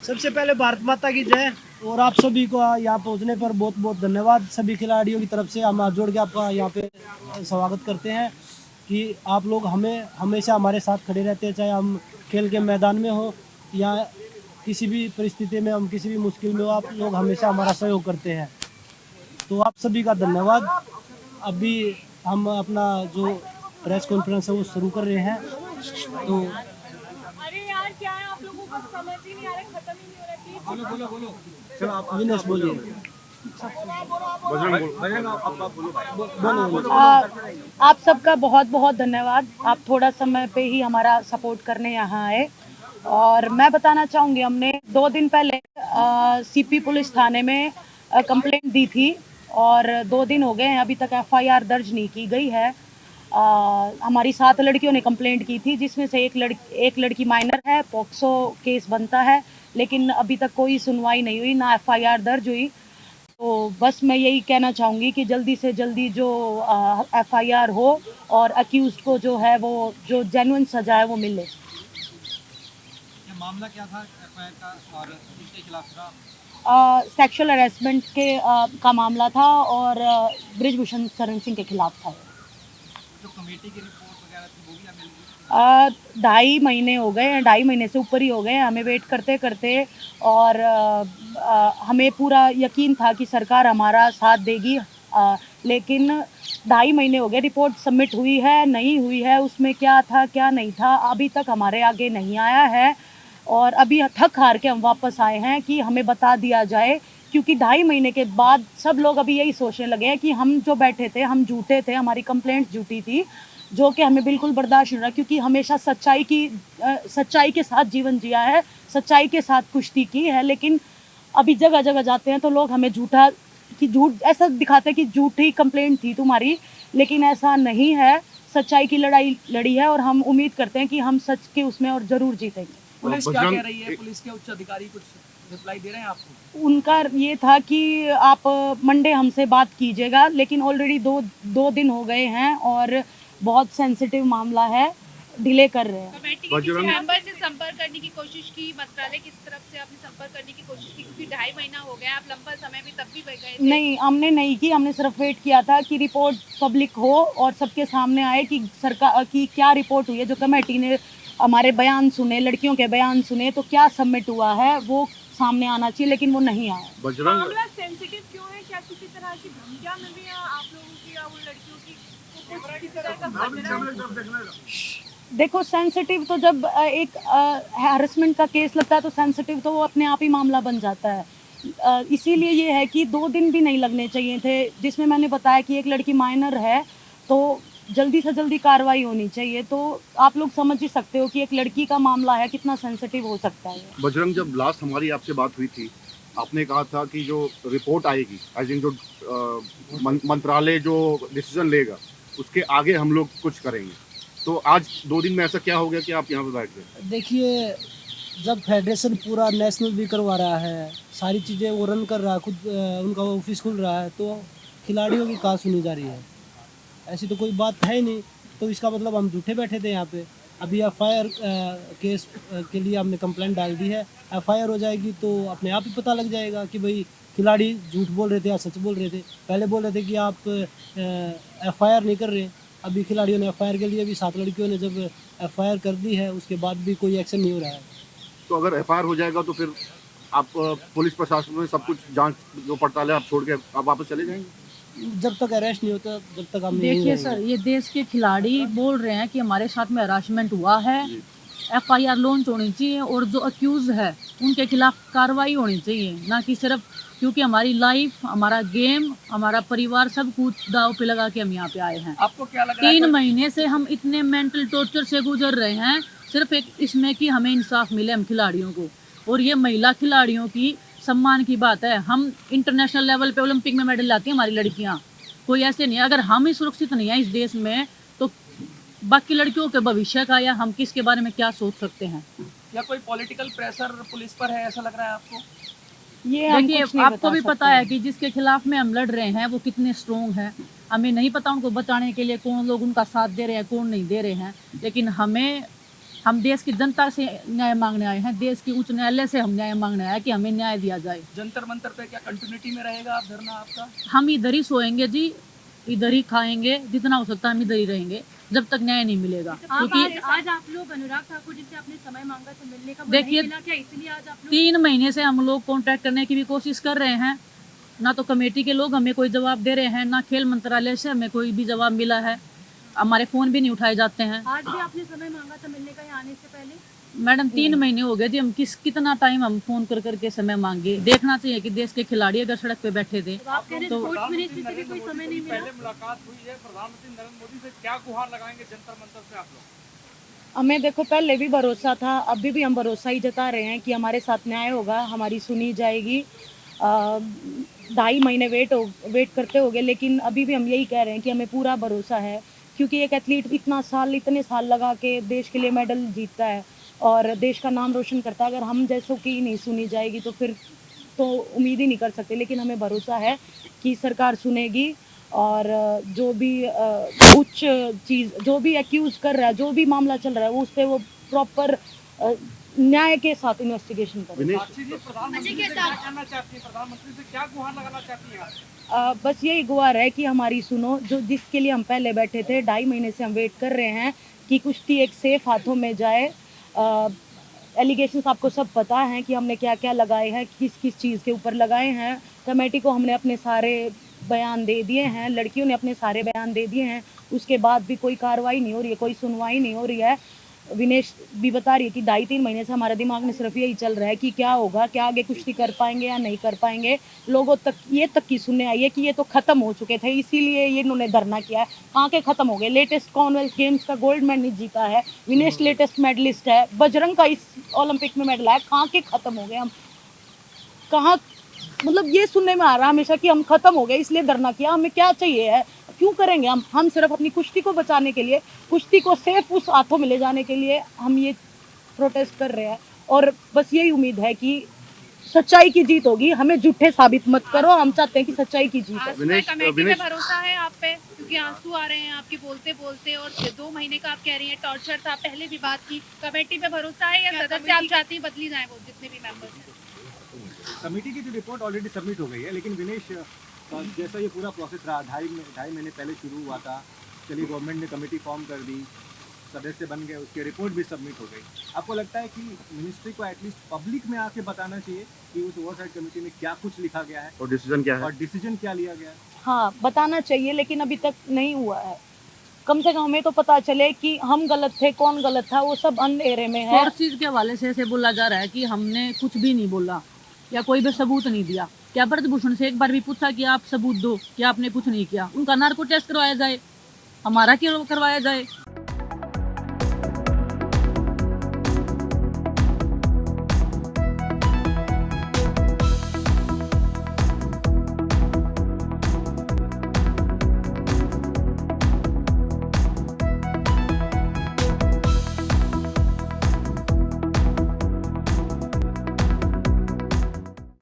सबसे पहले भारत माता की जय। और आप सभी को यहाँ पहुँचने पर बहुत बहुत धन्यवाद। सभी खिलाड़ियों की तरफ से हम हाथ जोड़ के आपका यहाँ पे स्वागत करते हैं कि आप लोग हमें हमेशा हमारे साथ खड़े रहते हैं, चाहे हम खेल के मैदान में हो या किसी भी परिस्थिति में, हम किसी भी मुश्किल में हो, आप लोग हमेशा हमारा सहयोग करते हैं। तो आप सभी का धन्यवाद। अभी हम अपना जो प्रेस कॉन्फ्रेंस है वो शुरू कर रहे हैं। तो अरे यार क्या है, आप लोगों को समझ ही नहीं आ रहा, खत्म ही नहीं हो रहा। बोलो बोलो बोलो। चलो आप विनेश बोलिए। आप सबका बहुत बहुत धन्यवाद। आप थोड़ा समय पे ही हमारा सपोर्ट करने यहाँ आए। और मैं बताना चाहूँगी, हमने 2 दिन पहले सीपी पुलिस थाने में कंप्लेंट दी थी और 2 दिन हो गए हैं, अभी तक एफआईआर दर्ज नहीं की गई है। हमारी 7 लड़कियों ने कंप्लेंट की थी, जिसमें से एक लड़की माइनर है, पॉक्सो केस बनता है, लेकिन अभी तक कोई सुनवाई नहीं हुई, ना एफआईआर दर्ज हुई। तो बस मैं यही कहना चाहूँगी कि जल्दी से जल्दी जो एफआईआर हो और अक्यूज्ड को जो है वो जो जेन्युइन सजा है वो मिले। ये मामला क्या था एफआईआर का और किसके खिलाफ था? सेक्सुअल हरेसमेंट का मामला था और ब्रिजभूषण शरण सिंह के खिलाफ था। जो कमेटी की रिपोर्ट वगैरह थी वो भी हमें मिल गई? 2.5 महीने हो गए हैं, 2.5 महीने से ऊपर ही हो गए हैं हमें वेट करते करते। और हमें पूरा यकीन था कि सरकार हमारा साथ देगी, लेकिन 2.5 महीने हो गए, रिपोर्ट सबमिट हुई है नहीं हुई है, उसमें क्या था क्या नहीं था अभी तक हमारे आगे नहीं आया है। और अभी थक हार के हम वापस आए हैं कि हमें बता दिया जाए, क्योंकि 2.5 महीने के बाद सब लोग अभी यही सोचने लगे हैं कि हम जो बैठे थे हम झूठे थे, हमारी कंप्लेंट झूठी थी, जो कि हमें बिल्कुल बर्दाश्त नहीं रहा, क्योंकि हमेशा सच्चाई के साथ जीवन जिया है, सच्चाई के साथ कुश्ती की है। लेकिन अभी जगह जगह जाते हैं तो लोग हमें झूठ ऐसा दिखाते हैं कि झूठी कंप्लेंट थी तुम्हारी, लेकिन ऐसा नहीं है। सच्चाई की लड़ाई लड़ी है और हम उम्मीद करते हैं कि हम सच के उसमें और जरूर जीतेंगे। पुलिस क्या कह रही है? पुलिस के उच्च अधिकारी कुछ रिप्लाई दे रहे हैं आपको? उनका ये था कि आप मंडे हमसे बात कीजिएगा, लेकिन ऑलरेडी दो दिन हो गए हैं और बहुत सेंसिटिव मामला है, डिले कर रहे हैं। कमेटी के किसी मेंबर से संपर्क करने की कोशिश की, मंत्रालय की तरफ से आपने संपर्क करने की कोशिश की, क्योंकि 2.5 महीना हो गया, आप लंबा समय भी तब भी गए थे। नहीं, हमने नहीं की, हमने सिर्फ वेट किया था कि रिपोर्ट पब्लिक हो और सबके सामने आए कि सरकार की क्या रिपोर्ट हुई है। जो कमेटी ने हमारे बयान सुने, लड़कियों के बयान सुने, तो क्या सबमिट हुआ है वो सामने आना चाहिए, लेकिन वो नहीं आया। मामला सेंसिटिव क्यों है? क्या किसी तरह की धमकियां मिल रही हैं आप लोगों की या उन लड़कियों की? कुछ किसी तरह का खतरा है? देखो, सेंसिटिव तो जब एक हैरेसमेंट का केस लगता है तो सेंसिटिव तो वो अपने आप ही मामला बन जाता है। इसीलिए ये है कि 2 दिन भी नहीं लगने चाहिए थे, जिसमें मैंने बताया कि एक लड़की माइनर है, तो जल्दी से जल्दी कार्रवाई होनी चाहिए। तो आप लोग समझ ही सकते हो कि एक लड़की का मामला है, कितना सेंसिटिव हो सकता है। बजरंग, जब लास्ट हमारी आपसे बात हुई थी, आपने कहा था कि जो रिपोर्ट आएगी, आई थिंक जो मंत्रालय जो डिसीजन लेगा उसके आगे हम लोग कुछ करेंगे। तो आज 2 दिन में ऐसा क्या हो गया कि आप यहाँ पे बैठ गए? देखिए, जब फेडरेशन पूरा नेशनल भी करवा रहा है, सारी चीज़ें वो रन कर रहा है, खुद उनका ऑफिस खुल रहा है, तो खिलाड़ियों की कहाँ सुनी जा रही है? ऐसी तो कोई बात है ही नहीं। तो इसका मतलब हम झूठे बैठे थे यहाँ पे। अभी एफआईआर केस के लिए हमने कंप्लेंट डाल दी है। एफआईआर हो जाएगी तो अपने आप ही पता लग जाएगा कि भाई खिलाड़ी झूठ बोल रहे थे या सच बोल रहे थे। पहले बोल रहे थे कि आप एफआईआर नहीं कर रहे, अभी खिलाड़ियों ने एफआईआर के लिए भी 7 लड़कियों ने जब एफआईआर कर दी है, उसके बाद भी कोई एक्शन नहीं हो रहा है। तो अगर एफआईआर हो जाएगा तो फिर आप पुलिस प्रशासन में सब कुछ जांच जो पड़ताल है आप छोड़ के आप वापस चले जाएंगे? जब तक अरेस्ट नहीं होता, जब तक हम नहीं देखिए रहेंगे। सर, ये देश के खिलाड़ी बोल रहे हैं कि हमारे साथ में हरासमेंट हुआ है, एफआईआर लॉन्च होनी चाहिए और जो अक्यूज है उनके खिलाफ कार्रवाई होनी चाहिए, ना कि सिर्फ क्योंकि हमारी लाइफ, हमारा गेम, हमारा परिवार सब कुछ दाव पे लगा के हम यहाँ पे आए हैं। आपको क्या लग रहा है? 3 महीने से हम इतने मेंटल टॉर्चर से गुजर रहे हैं, सिर्फ एक इसमें कि हमें इंसाफ मिले हम खिलाड़ियों को। और ये महिला खिलाड़ियों की सम्मान की बात है। हम इंटरनेशनल लेवल पे ओलंपिक में मेडल लाती हैं हमारी लड़कियाँ, कोई ऐसे नहीं है। अगर हम ही सुरक्षित नहीं है इस देश में, तो बाकी लड़कियों के भविष्य का या हम किसके बारे में क्या सोच सकते हैं? या कोई पॉलिटिकल प्रेशर पुलिस पर है, ऐसा लग रहा है आपको? ये हम देखिए, कुछ नहीं आपको बता भी सकते पता है कि जिसके खिलाफ में हम लड़ रहे हैं वो कितने स्ट्रोंग हैं। हमें नहीं पता उनको बचाने के लिए कौन लोग उनका साथ दे रहे हैं, कौन नहीं दे रहे हैं, लेकिन हम देश की जनता से न्याय मांगने आए हैं, देश की उच्च न्यायालय से हम न्याय मांगने आए हैं कि हमें न्याय दिया जाए। जंतर मंतर पे क्या कंटिन्यूटी में रहेगा आप धरना आपका? हम इधर ही सोएंगे जी, इधर ही खाएंगे, जितना हो सकता है हम इधर ही रहेंगे जब तक न्याय नहीं मिलेगा। क्योंकि आज आप लोग अनुराग ठाकुर जी से आपने समय मांगा था मिलने का, वो देखिए, नहीं मिला क्या, इसलिए आज आप लोग 3 महीने से हम लोग कॉन्टैक्ट करने की भी कोशिश कर रहे हैं, ना तो कमेटी के लोग हमें कोई जवाब दे रहे हैं, ना खेल मंत्रालय से हमें कोई भी जवाब मिला है, हमारे फ़ोन भी नहीं उठाए जाते हैं। आज भी आपने समय मांगा था मिलने का यहाँ आने से पहले? मैडम 3 महीने हो गए जी, हम कितना टाइम हम फ़ोन कर करके समय मांगे। देखना चाहिए कि देश के खिलाड़ी अगर सड़क पे बैठे थे तो आप कह रहे हैं तो स्पोर्ट्स मिनिस्ट्री से भी कोई समय नहीं मिला? पहले मुलाकात हुई है प्रधानमंत्री नरेंद्र मोदी से, क्या गुहार लगाएंगे जंतर मंतर से आप लोग? हमें देखो पहले भी भरोसा था, अभी भी हम भरोसा ही जता रहे हैं कि हमारे साथ न्याय होगा, हमारी सुनी जाएगी। 2.5 महीने वेट करते होंगे, लेकिन अभी भी हम यही कह रहे हैं कि हमें पूरा भरोसा है, क्योंकि एक एथलीट इतने साल लगा के देश के लिए मेडल जीतता है और देश का नाम रोशन करता है। अगर हम जैसों की नहीं सुनी जाएगी तो फिर तो उम्मीद ही नहीं कर सकते, लेकिन हमें भरोसा है कि सरकार सुनेगी और जो भी उच्च चीज़, जो भी एक्यूज कर रहा है, जो भी मामला चल रहा है, वो उस पर वो प्रॉपर न्याय के साथ इन्वेस्टिगेशन करें। विनेश, साक्षी जी, प्रधानमंत्री से क्या कहना चाहती हैं? प्रधानमंत्री से क्या गुहार लगाना चाहती हैं आप? बस यही गुहार है कि हमारी सुनो, जो जिसके लिए हम पहले बैठे थे, 2.5 महीने से हम वेट कर रहे हैं कि कुश्ती एक सेफ हाथों में जाए। एलिगेशंस आपको सब पता हैं कि हमने क्या क्या लगाए हैं, किस किस चीज़ के ऊपर लगाए हैं। कमेटी को हमने अपने सारे बयान दे दिए हैं, लड़कियों ने अपने सारे बयान दे दिए हैं, उसके बाद भी कोई कार्रवाई नहीं हो रही है, कोई सुनवाई नहीं हो रही है। विनेश भी बता रही है कि 2.5-3 महीने से हमारे दिमाग में सिर्फ यही चल रहा है कि क्या होगा, क्या आगे कुश्ती कर पाएंगे या नहीं कर पाएंगे। लोगों तक ये तक की सुनने आई है कि ये तो ख़त्म हो चुके थे, इसीलिए ये इन्होंने धरना किया है। कहाँ के ख़त्म हो गए? लेटेस्ट कॉमनवेल्थ गेम्स का गोल्ड मेडल जीता है, विनेश लेटेस्ट मेडलिस्ट है, बजरंग का इस ओलंपिक में मेडल है, कहाँ के ख़त्म हो गए हम? कहाँ, मतलब ये सुनने में आ रहा है हमेशा कि हम ख़त्म हो गए इसलिए धरना किया। हमें क्या चाहिए है, क्यों करेंगे हम सिर्फ अपनी कुश्ती को बचाने के लिए, कुश्ती को सेफ उस हाथों में ले जाने के लिए हम ये प्रोटेस्ट कर रहे हैं। और बस यही उम्मीद है कि सच्चाई की जीत होगी, हमें झूठे साबित मत करो, हम चाहते हैं कि सच्चाई की जीत हो। कमेटी पे भरोसा है आप पे, क्योंकि आंसू आ रहे हैं आपके बोलते बोलते, और 2 महीने का आप कह रही हैं टॉर्चर था, पहले भी बात की। कमेटी पे भरोसा है या सदस्य आप चाहती हैं बदली जाए, वो जितने भी मेंबर्स हैं? कमेटी की जो रिपोर्ट ऑलरेडी सबमिट हो गई है, लेकिन विनेश जैसा ये पूरा प्रोसेस रहा, 2.5 महीने पहले शुरू हुआ था, चलिए गवर्नमेंट ने कमेटी फॉर्म कर दी, सदस्य बन गए, उसकी रिपोर्ट भी सबमिट हो गई। आपको लगता है कि मिनिस्ट्री को एटलीस्ट पब्लिक में आके बताना चाहिए कि उस ओवरसाइट कमेटी में क्या कुछ लिखा गया है और डिसीजन क्या है, और डिसीजन क्या लिया गया है? हाँ, बताना चाहिए, लेकिन अभी तक नहीं हुआ है। कम से कम हमें तो पता चले कि हम गलत थे, कौन गलत था, वो सब अंधेरे में है। और चीज़ के हवाले से ऐसे बोला जा रहा है कि हमने कुछ भी नहीं बोला या कोई भी सबूत नहीं दिया। क्या ब्रजभूषण से एक बार भी पूछा कि आप सबूत दो कि आपने कुछ नहीं किया? उनका नार्को टेस्ट करवाया जाए, हमारा क्यों करवाया जाए?